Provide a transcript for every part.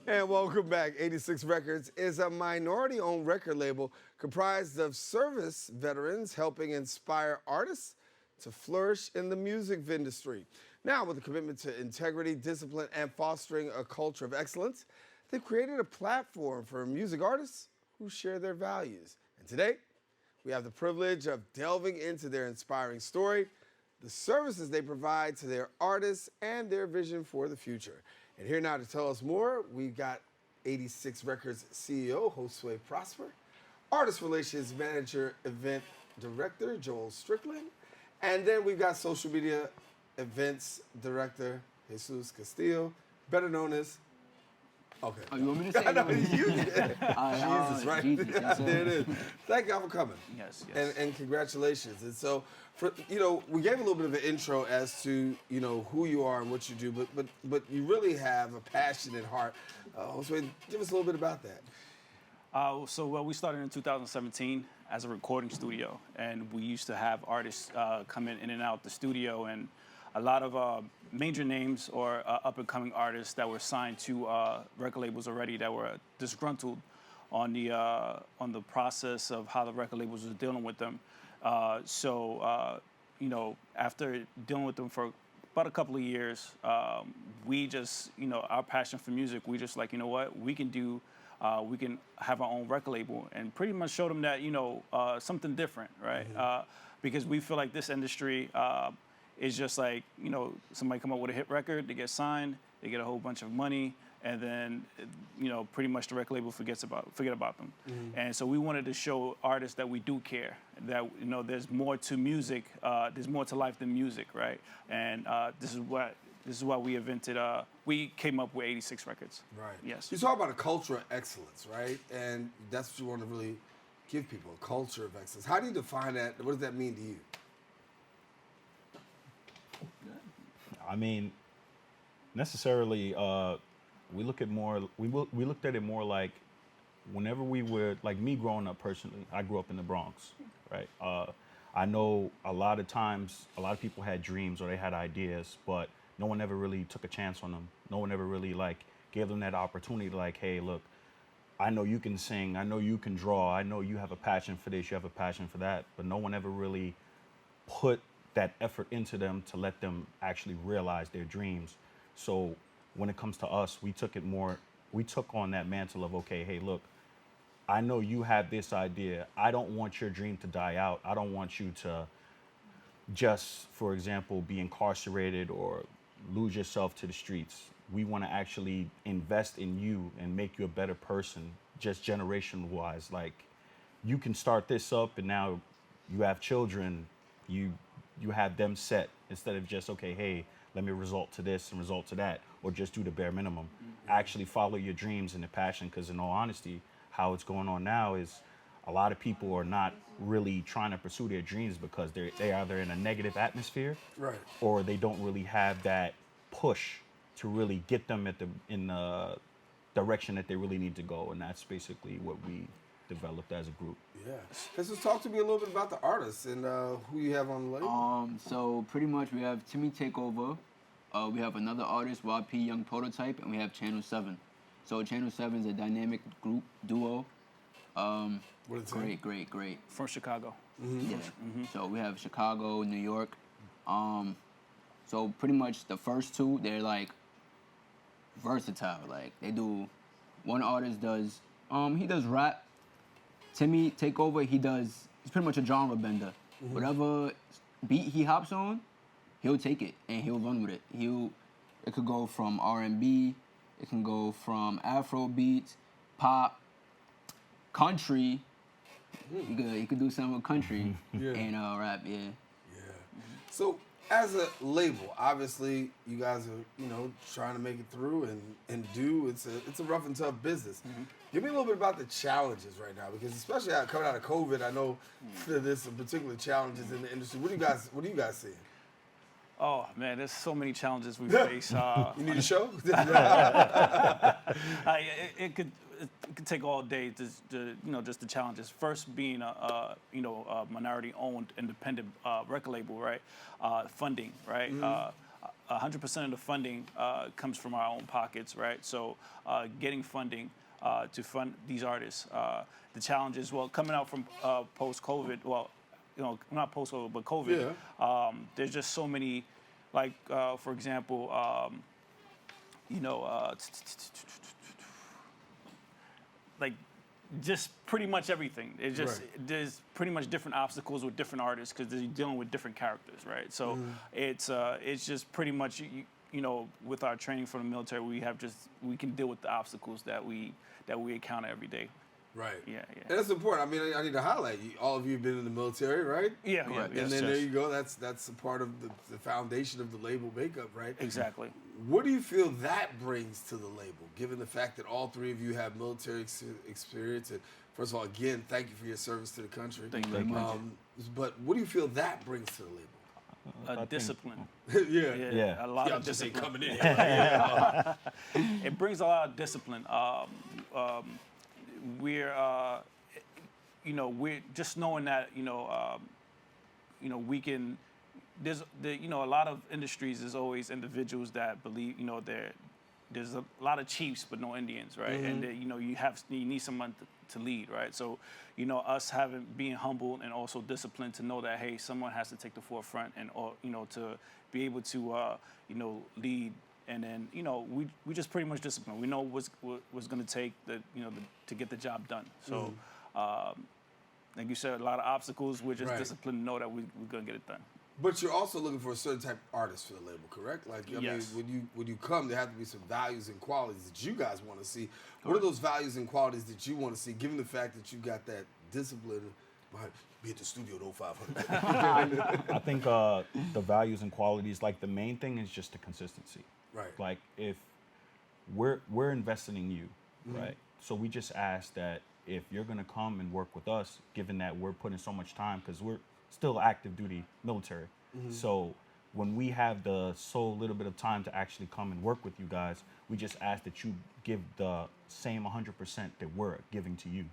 And welcome back. 86 Records is a minority-owned record label comprised of service veterans helping inspire artists to flourish in the music industry. Now, with a commitment to integrity, discipline, and fostering a culture of excellence, they've created a platform for music artists who share their values. And today, we have the privilege of delving into their inspiring story, the services they provide to their artists, and their vision for the future. And here now to tell us more, we've got 86 Records CEO, Josue Prosper, Artist Relations Manager, Event Director, Joel Strickland, and then we've got Social Media Events Director, Jesus Castillo, better known as... Okay. Oh, you want me to say it? No, you did. Jesus, right? Jesus, yes, There it is. Thank y'all for coming. Yes, yes. And congratulations. And so, we gave a little bit of an intro as to, who you are and what you do, but you really have a passion at heart. So give us a little bit about that. We started in 2017 as a recording studio, and we used to have artists come in and out the studio, and a lot of major names or up-and-coming artists that were signed to record labels already that were disgruntled on the process of how the record labels were dealing with them. After dealing with them for about a couple of years, we just, our passion for music, we just like, you know what, we can have our own record label and pretty much show them that, something different, right? Mm-hmm. Because we feel like this industry is just like, somebody come up with a hit record, they get signed, they get a whole bunch of money, and then, pretty much the record label forget about them. Mm-hmm. And so we wanted to show artists that we do care, that, there's more to music, there's more to life than music, right? And this is why we came up with 86 Records. Right. Yes. You talk about a culture of excellence, right? And that's what you want to really give people, a culture of excellence. How do you define that? What does that mean to you? I mean, necessarily, we looked at it more like whenever we were, like me growing up personally, I grew up in the Bronx, right? I know a lot of times, a lot of people had dreams or they had ideas, but no one ever really took a chance on them. No one ever really gave them that opportunity to hey, look, I know you can sing, I know you can draw, I know you have a passion for this, you have a passion for that, but no one ever really put that effort into them to let them actually realize their dreams. So when it comes to us, we took on that mantle of, okay, hey, look, I know you have this idea. I don't want your dream to die out. I don't want you to just, for example, be incarcerated or lose yourself to the streets. We want to actually invest in you and make you a better person, just generation wise. Like, you can start this up and now you have children, you have them set instead of just, okay, hey, let me result to this and result to that, or just do the bare minimum. Mm-hmm. Actually follow your dreams and the passion, because in all honesty, how it's going on now is a lot of people are not really trying to pursue their dreams because they either in a negative atmosphere, right, or they don't really have that push to really get them in the direction that they really need to go, and that's basically what we developed as a group. Yeah. Let's just talk to me a little bit about the artists and who you have on the label. So pretty much we have Timmy Takeover, we have another artist, YP Young Prototype, and we have Channel 7. So Channel 7 is a dynamic group, duo. What is it? Great. From Chicago. Mm-hmm. Yeah. Mm-hmm. So we have Chicago, New York. So pretty much the first two, they're versatile. They do, one artist does, he does rap. Timmy Takeover, he's pretty much a genre bender. Mm-hmm. Whatever beat he hops on, he'll take it and he'll run with it. It could go from R&B, it can go from Afro beats, pop, country. He could do some with country and rap, yeah. Yeah. So as a label, obviously you guys are, trying to make it through and do. It's a rough and tough business. Mm-hmm. Give me a little bit about the challenges right now, because especially coming out of COVID, I know there's some particular challenges in the industry. What are you guys seeing? Oh man, there's so many challenges we face. You need a show? It could take all day just the challenges. First, being a minority-owned independent record label, right? Funding, right? Mm-hmm. 100% of the funding comes from our own pockets, right? So getting funding to fund these artists. The challenge is, well, coming out from post-COVID, well, not post-COVID, but COVID, there's just so many, like, for example, like, just pretty much everything. It's just there's pretty much different obstacles with different artists because they're dealing with different characters, right? So it's just pretty much with our training from the military, we can deal with the obstacles that we encounter every day. Right. Yeah. And that's important. I mean, I need to highlight all of you have been in the military, right? Yeah. And then there you go. That's a part of the foundation of the label makeup, right? Exactly. What do you feel that brings to the label, given the fact that all three of you have military experience? And first of all, again, thank you for your service to the country. Thank you very much. But what do you feel that brings to the label? Discipline. Yeah. A lot of Just ain't discipline. coming in. It brings a lot of discipline. We're just knowing that we can. There's a lot of industries. There's always individuals that believe there's a lot of chiefs but no Indians, right? And you need someone to lead, right? So us being humble and also disciplined to know that, hey, someone has to take the forefront and to be able to lead. And then we just pretty much disciplined. We know what's going to take to get the job done. So like you said, a lot of obstacles. We're just disciplined to know that we're going to get it done. But you're also looking for a certain type of artist for the label, correct? Like, I Yes. mean, when you come, there have to be some values and qualities that you guys want to see. What are those values and qualities that you want to see, given the fact that you got that discipline behind? Be at the studio at 0500. I think the values and qualities, like the main thing is just the consistency. Right. Like if we're investing in you, right? So we just ask that if you're gonna come and work with us, given that we're putting so much time, because we're still active duty military. So when we have the little bit of time to actually come and work with you guys, we just ask that you give the same 100% that we're giving to you.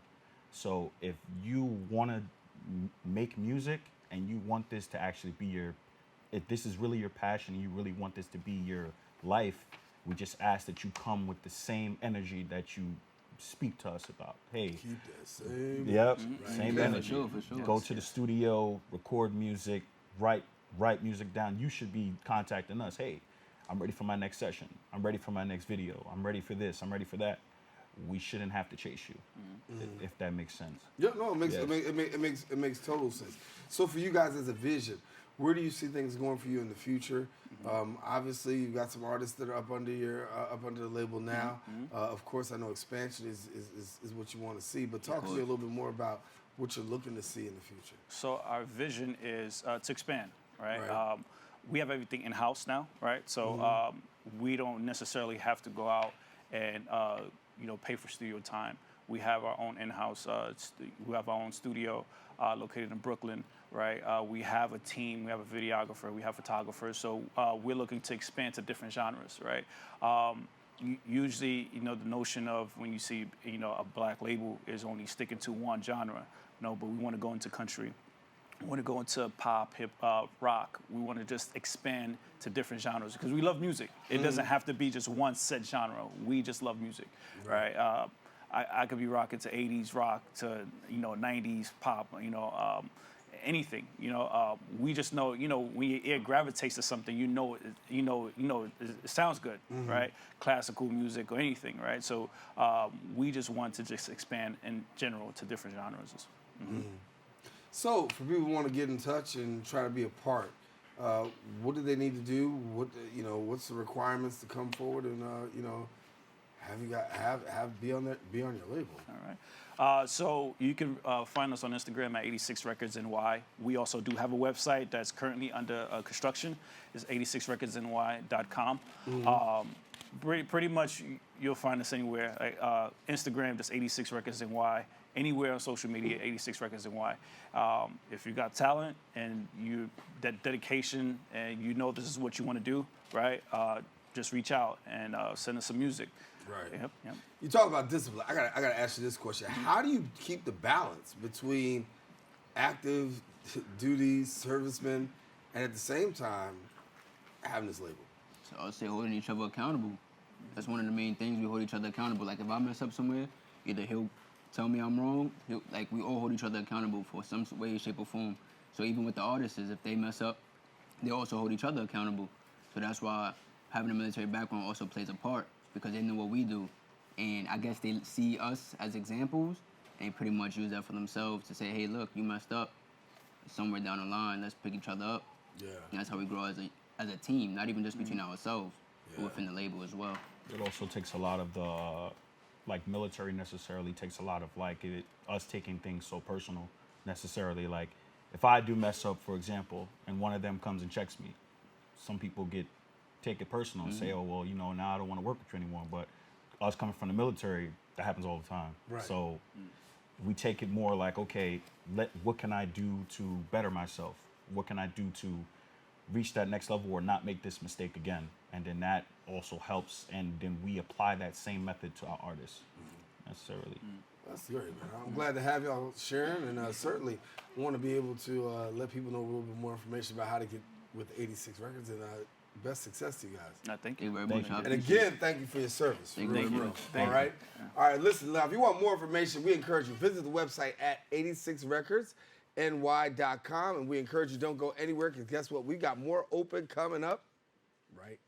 So if you want to make music and you want this to actually be if this is really your passion, you really want this to be your life, we just ask that you come with the same energy that you speak to us about. Hey, Keep that same. yep, Right. same Yeah, energy. for sure. Go to the studio, record music, write music down. You should be contacting us. Hey, I'm ready for my next session. I'm ready for my next video. I'm ready for this. I'm ready for that. We shouldn't have to chase you, if that makes sense. Yeah, no, it makes Yes. it makes total sense. So for you guys as a vision, where do you see things going for you in the future? Obviously, you've got some artists that are up under the label now. Of course, I know expansion is what you want to see, but talk to me a little bit more about what you're looking to see in the future. So our vision is to expand, right? Right. We have everything in-house now, right? So we don't necessarily have to go out and pay for studio time. We have our own in-house. We have our own studio located in Brooklyn, right? We have a team. We have a videographer. We have photographers. So we're looking to expand to different genres, right? Usually, the notion of when you see, a black label is only sticking to one genre. No, but we want to go into country. We want to go into pop, hip hop, rock. We want to just expand to different genres because we love music. It doesn't have to be just one set genre. We just love music, right? I could be rocking to 80s rock to 90s pop, anything. We just know, when your ear gravitates to something, it sounds good, right? Classical music or anything, right? So we just want to just expand in general to different genres. So for people who want to get in touch and try to be a part, what do they need to do? What's the requirements to come forward and be on your label? All right. So you can find us on Instagram at 86 Records NY. We also do have a website that's currently under construction. It's 86recordsny.com. Pretty much you'll find us anywhere. Instagram, just 86 Records NY. Anywhere on social media, 86 Records NY. If you got talent and that dedication and this is what you want to do, right? Just reach out and send us some music. Right. Yep. You talk about discipline. I gotta ask you this question: how do you keep the balance between active duty servicemen and at the same time having this label? So I'll say holding each other accountable. That's one of the main things. We hold each other accountable. Like if I mess up somewhere, either he'll tell me I'm wrong. Like we all hold each other accountable for some way, shape, or form. So even with the artists, if they mess up, they also hold each other accountable. So that's why having a military background also plays a part because they know what we do, and I guess they see us as examples and pretty much use that for themselves to say, hey, look, you messed up. Somewhere down the line, let's pick each other up. Yeah. And that's how we grow as a team, not even just between ourselves, but within the label as well. It also takes a lot of the, like military necessarily takes a lot of like us taking things so personal necessarily. Like if I do mess up, for example, and one of them comes and checks me, some people take it personal and say, oh, well, you know, now I don't want to work with you anymore. But us coming from the military, that happens all the time. Right. So we take it more like, okay, what can I do to better myself? What can I do to reach that next level or not make this mistake again? And then that also helps, and then we apply that same method to our artists necessarily. That's great, man. I'm glad to have y'all sharing, and certainly want to be able to let people know a little bit more information about how to get with 86 Records, and best success to you guys. I think Thank you very much. I And appreciate again, thank you for your service. Thank you Real, very real. much. All right? All right, listen, now, if you want more information, we encourage you, visit the website at 86recordsny.com, and we encourage you don't go anywhere, because guess what? We got more open coming up right